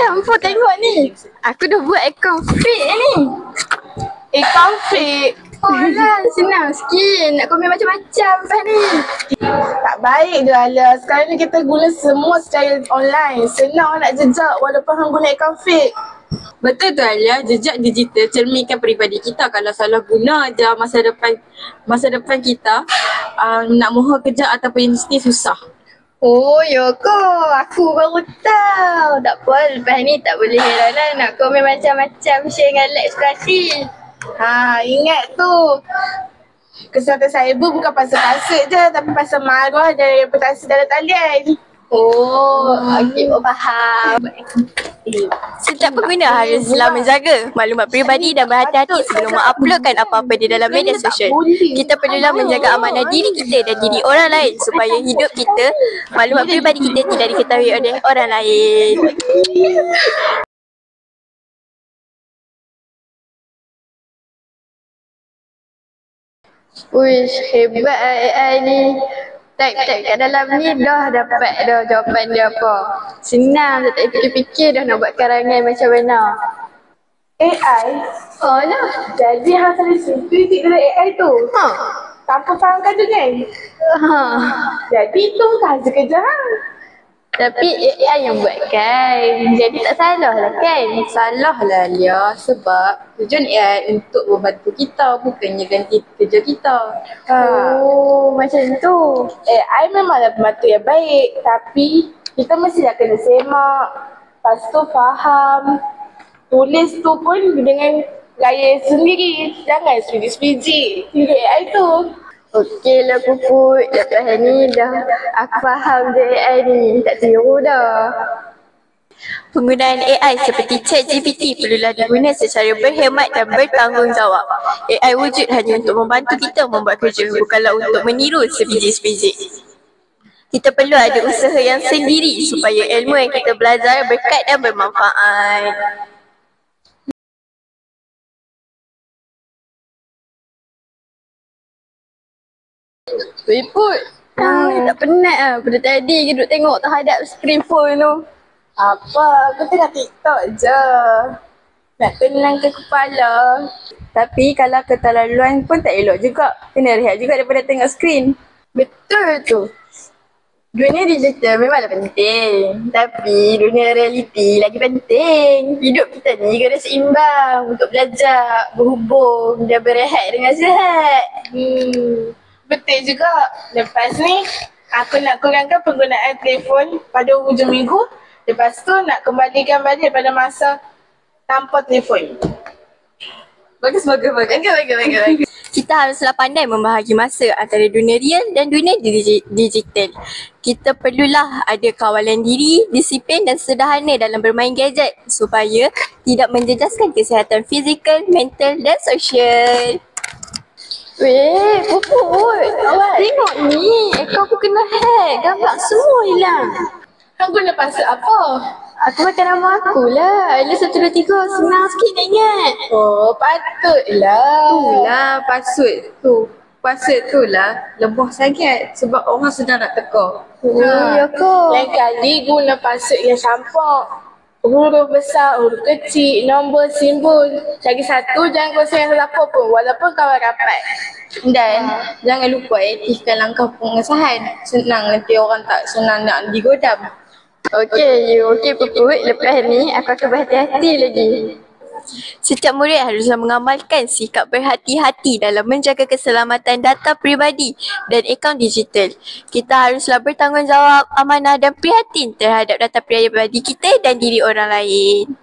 Hampa tengok ni. Aku dah buat akaun fake ni. Akaun fake? Oh lah, senang sikit. Nak komen macam-macam lepas ni. Tak baik dah Alia. Sekarang ni kita guna semua secara online. Senang nak jejak walaupun hang guna akaun fake. Betul tu Alia, jejak digital cerminkan peribadi kita. Kalau salah guna je masa depan kita nak mohon kerja ataupun universiti susah. Oh, Yoko. Aku baru tahu. Tak apa, lepas ni tak boleh lah nak komen macam-macam share dengan like suka hati. Ingat tu. Kesihatan cyber bukan pasal-pasal je, tapi pasal marah dan reputasi dalam talian. Oh, okey, faham. Setiap pengguna haruslah menjaga maklumat peribadi dan berhati-hati sebelum menguploadkan apa-apa di dalam media sosial. Kita perlulah menjaga amanah diri kita dan diri orang lain supaya hidup kita, maklumat peribadi kita tidak diketahui oleh orang lain. Uish, hebat AI ni. Type kat dalam ni dah dapat dah jawapan dia apa. Senang, tak fikir-fikir dah nak buat karangan macam mana. AI? Oh lah. Jadi hang salah kritik dalam AI tu? Tanpa fahamkan tu kan? Jadi tu bukan hasil kerja hang. Tapi AI yang buat kan. Jadi tak salah lah kan? Salah lah Alia, sebab tujuan AI untuk membantu kita, bukannya ganti kerja kita. Oh, macam tu. AI memanglah pembantu yang baik, tapi kita mesti dah kena semak. Lepas tu faham. Tulis tu pun dengan gaya sendiri. Jangan sepiji-sepiji tiru AI tu. Okey lah Puput. Lepas ni dah aku faham je AI ni. Tak tiru dah. Penggunaan AI seperti ChatGPT perlulah diguna secara berhemat dan bertanggungjawab. AI wujud hanya untuk membantu kita membuat kerja, bukanlah untuk meniru sebiji-sebiji. Kita perlu ada usaha yang sendiri supaya ilmu yang kita belajar berkat dan bermanfaat. Puput. Tak penat lah. Pada tadi duduk tengok terhadap skrin phone tu. Apa? Aku tengah TikTok je. Nak tenangkan kepala. Tapi kalau keterlaluan pun tak elok juga. Kena rehat juga daripada tengok skrin. Betul tu. Dunia digital memanglah penting. Tapi dunia realiti lagi penting. Hidup kita ni kena seimbang untuk belajar, berhubung dan berehat dengan sihat. Betul juga. Lepas ni, aku nak kurangkan penggunaan telefon pada hujung minggu. Lepas tu nak kembalikan balik pada masa tanpa telefon. Bagus. Kita haruslah pandai membahagi masa antara dunia real dan dunia digital. Kita perlulah ada kawalan diri, disiplin dan sederhana dalam bermain gadget supaya tidak menjejaskan kesihatan fizikal, mental dan sosial. Weh, Puput. Tengok ni. Akaun aku kena hack. Gambar semua hilang. Hang guna password apa? Aku makan nama aku lah. Aila 123. Senang sikit nak ingat. Oh, patutlah. Itulah password tu. Password tu lah lemah sangat sebab orang sedang nak teka. Ya ke? Lain kali guna password yang campak. Huruf besar, huruf kecil, nombor, simbol. Lagi satu, jangan kongsi dengan siapa pun walaupun kawan rapat. Dan jangan lupa aktifkan langkah pengesahan. Senang nanti orang tak senang nak digodam. Okey Puput. Lepas ni aku akan berhati-hati lagi. Setiap murid haruslah mengamalkan sikap berhati-hati dalam menjaga keselamatan data peribadi dan akaun digital. Kita haruslah bertanggungjawab, amanah dan prihatin terhadap data peribadi kita dan diri orang lain.